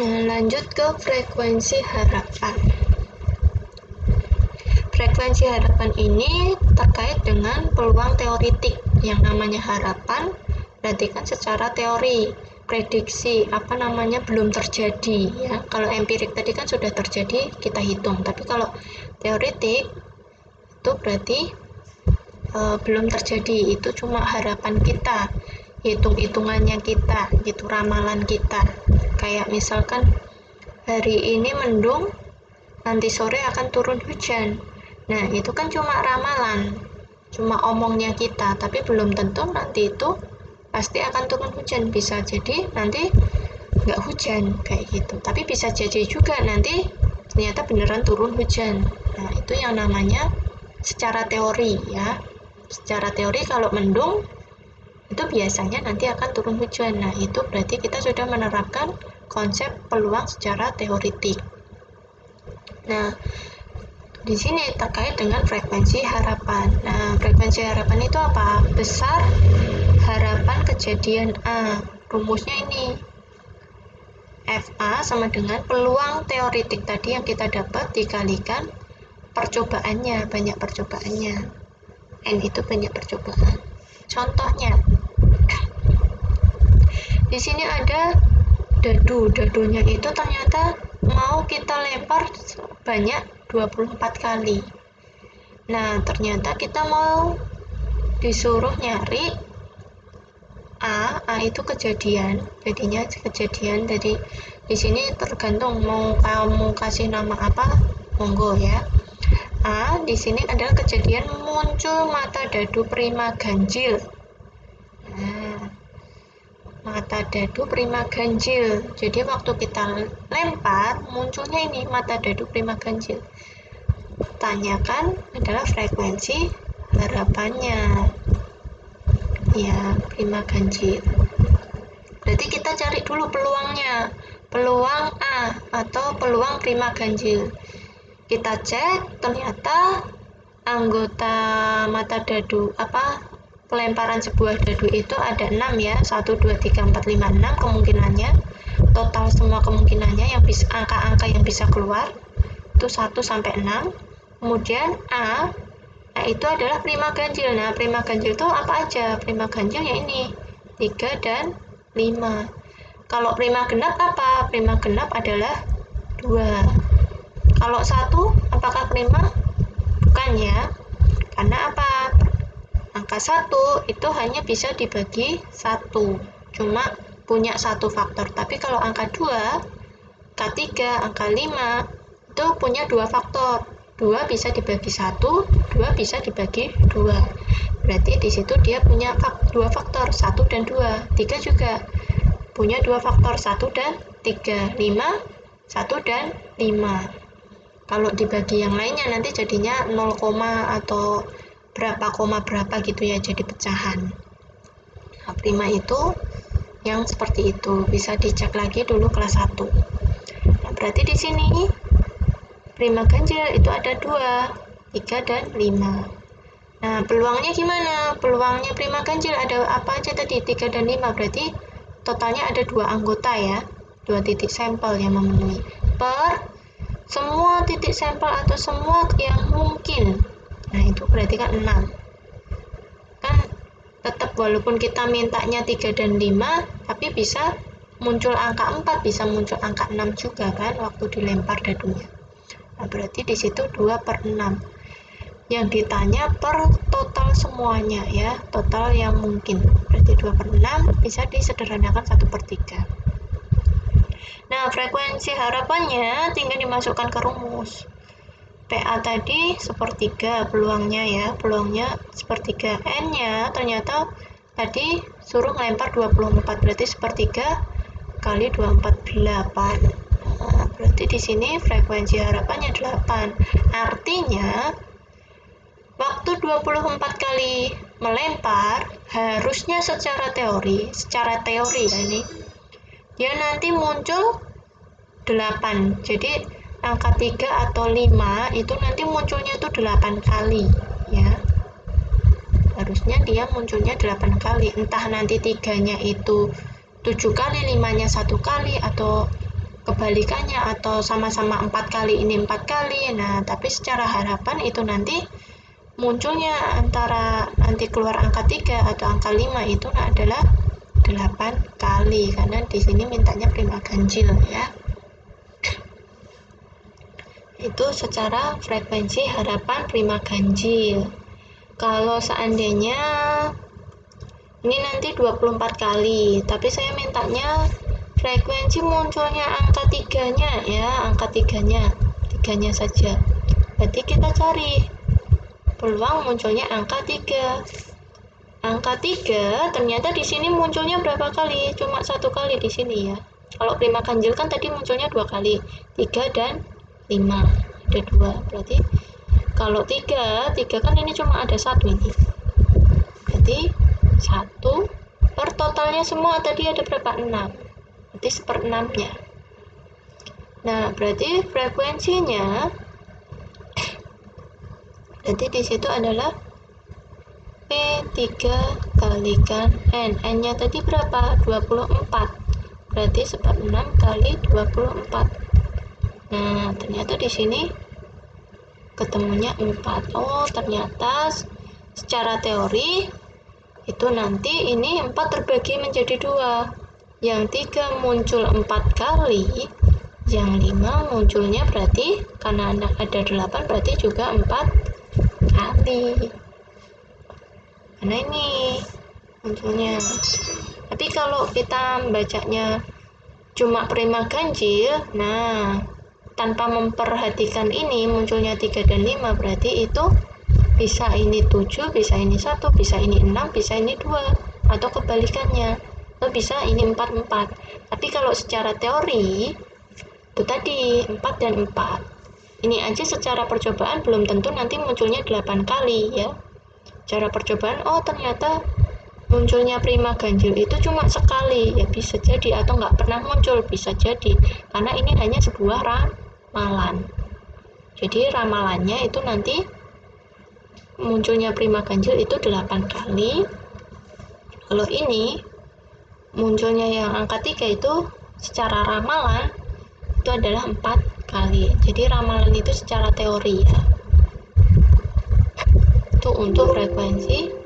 Nah, lanjut ke frekuensi harapan. Frekuensi harapan ini terkait dengan peluang teoritik. Yang namanya harapan berarti kan secara teori, prediksi belum terjadi ya. Kalau empirik tadi kan sudah terjadi, kita hitung. Tapi kalau teoritik itu berarti belum terjadi, itu cuma harapan kita, hitung-hitungannya kita gitu, ramalan kita. Kayak misalkan hari ini mendung, nanti sore akan turun hujan. Nah, itu kan cuma ramalan, cuma omongnya kita, tapi belum tentu nanti itu pasti akan turun hujan. Bisa jadi nanti nggak hujan kayak gitu, tapi bisa jadi juga nanti ternyata beneran turun hujan. Nah, itu yang namanya secara teori ya. Secara teori kalau mendung itu biasanya nanti akan turun hujan. Nah, itu berarti kita sudah menerapkan konsep peluang secara teoritik. Nah, di sini terkait dengan frekuensi harapan. Nah, frekuensi harapan itu apa? Besar harapan kejadian A. Rumusnya ini. FA sama dengan peluang teoritik tadi yang kita dapat dikalikan percobaannya, banyak percobaannya. N itu banyak percobaan. Contohnya, di sini ada dadu. Dadunya itu ternyata mau kita lempar banyak 24 kali. Nah, ternyata kita mau disuruh nyari A itu kejadian, jadinya kejadian. Jadi di sini tergantung mau kamu kasih nama apa, monggo ya. A di sini adalah kejadian muncul mata dadu prima ganjil. Nah, mata dadu prima ganjil. Jadi waktu kita lempar munculnya ini mata dadu prima ganjil. Tanyakan adalah frekuensi harapannya. Ya, prima ganjil. Berarti kita cari dulu peluangnya. Peluang A atau peluang prima ganjil. Kita cek ternyata anggota mata dadu pelemparan sebuah dadu itu ada 6 ya, 1, 2, 3, 4, 5, 6 kemungkinannya. Total semua kemungkinannya yang bisa, angka-angka yang bisa keluar itu 1 sampai 6. Kemudian A itu adalah prima ganjil. Nah, prima ganjil itu apa aja? Prima ganjil ya ini 3 dan 5. Kalau prima genap apa? Prima genap adalah 2. Kalau 1 apakah prima? Bukan ya. Karena apa? Angka 1 itu hanya bisa dibagi 1, cuma punya 1 faktor. Tapi kalau angka 2, angka 3, angka 5 itu punya 2 faktor. 2 bisa dibagi 1, 2 bisa dibagi 2. Berarti di situ dia punya 2 faktor, 1 dan 2. 3 juga punya 2 faktor, 1 dan 3. 5, 1 dan 5. Kalau dibagi yang lainnya nanti jadinya 0, atau berapa gitu ya, jadi pecahan. Nah, prima itu yang seperti itu, bisa dicek lagi dulu kelas 1. Nah, berarti di sini prima ganjil itu ada 2, 3 dan 5. Nah, peluangnya gimana? Peluangnya prima ganjil ada apa aja tadi? 3 dan 5, berarti totalnya ada 2 anggota ya, 2 titik sampel yang memenuhi per semua titik sampel atau semua yang mungkin. Nah, itu berarti kan 6. Kan tetap walaupun kita mintanya 3 dan 5, tapi bisa muncul angka 4, bisa muncul angka 6 juga kan waktu dilempar dadunya. Nah, berarti di situ 2 per 6. Yang ditanya per total semuanya ya, total yang mungkin. Berarti 2 per 6 bisa disederhanakan 1 per 3. Nah, frekuensi harapannya tinggal dimasukkan ke rumus. PA tadi sepertiga peluangnya ya, peluangnya sepertiga. N-nya ternyata tadi suruh ngelempar 24, berarti sepertiga kali 24, 8. Nah, berarti di sini frekuensi harapannya 8. Artinya waktu 24 kali melempar harusnya secara teori ya ini, dia nanti muncul 8. Jadi angka 3 atau 5 itu nanti munculnya itu 8 kali ya. Harusnya dia munculnya 8 kali. Entah nanti 3-nya itu 7 kali, 5-nya 1 kali, atau kebalikannya atau sama-sama 4 kali ini 4 kali. Nah, tapi secara harapan itu nanti munculnya antara nanti keluar angka 3 atau angka 5 itu adalah 8 kali, karena di sini mintanya prima ganjil ya. Itu secara frekuensi harapan prima ganjil. Kalau seandainya ini nanti 24 kali, tapi saya mintanya frekuensi munculnya angka 3-nya ya, angka 3-nya saja. Berarti kita cari peluang munculnya angka 3. Angka 3 ternyata di sini munculnya berapa kali? Cuma 1 kali di sini ya. Kalau prima ganjil kan tadi munculnya 2 kali, 3 dan 5. Ada 2. Berarti kalau 3 kan ini cuma ada 1 ini. Berarti 1 per totalnya semua tadi ada berapa? 6. Berarti 1/6-nya. Nah, berarti frekuensinya berarti di situ adalah P3 kalikan N. N-nya tadi berapa? 24. Berarti 1/6 kali 24. Nah, ternyata di sini ketemunya 4. Oh, ternyata secara teori itu nanti ini 4 terbagi menjadi 2. Yang 3 muncul 4 kali, yang 5 munculnya berarti karena ada 8 berarti juga 4 kali. Karena ini munculnya. Tapi kalau kita bacanya cuma prima ganjil, nah tanpa memperhatikan ini munculnya 3 dan 5 berarti itu bisa ini 7, bisa ini 1, bisa ini 6, bisa ini 2 atau kebalikannya, atau bisa ini 4. Tapi kalau secara teori itu tadi 4 dan 4 ini aja secara percobaan belum tentu nanti munculnya 8 kali ya. Cara percobaan, oh ternyata munculnya prima ganjil itu cuma sekali, ya bisa jadi, atau nggak pernah muncul, bisa jadi, karena ini hanya sebuah ramalan. Jadi ramalannya itu nanti munculnya prima ganjil itu 8 kali. Kalau ini munculnya yang angka 3 itu secara ramalan itu adalah 4 kali. Jadi ramalan itu secara teori ya. Itu untuk frekuensi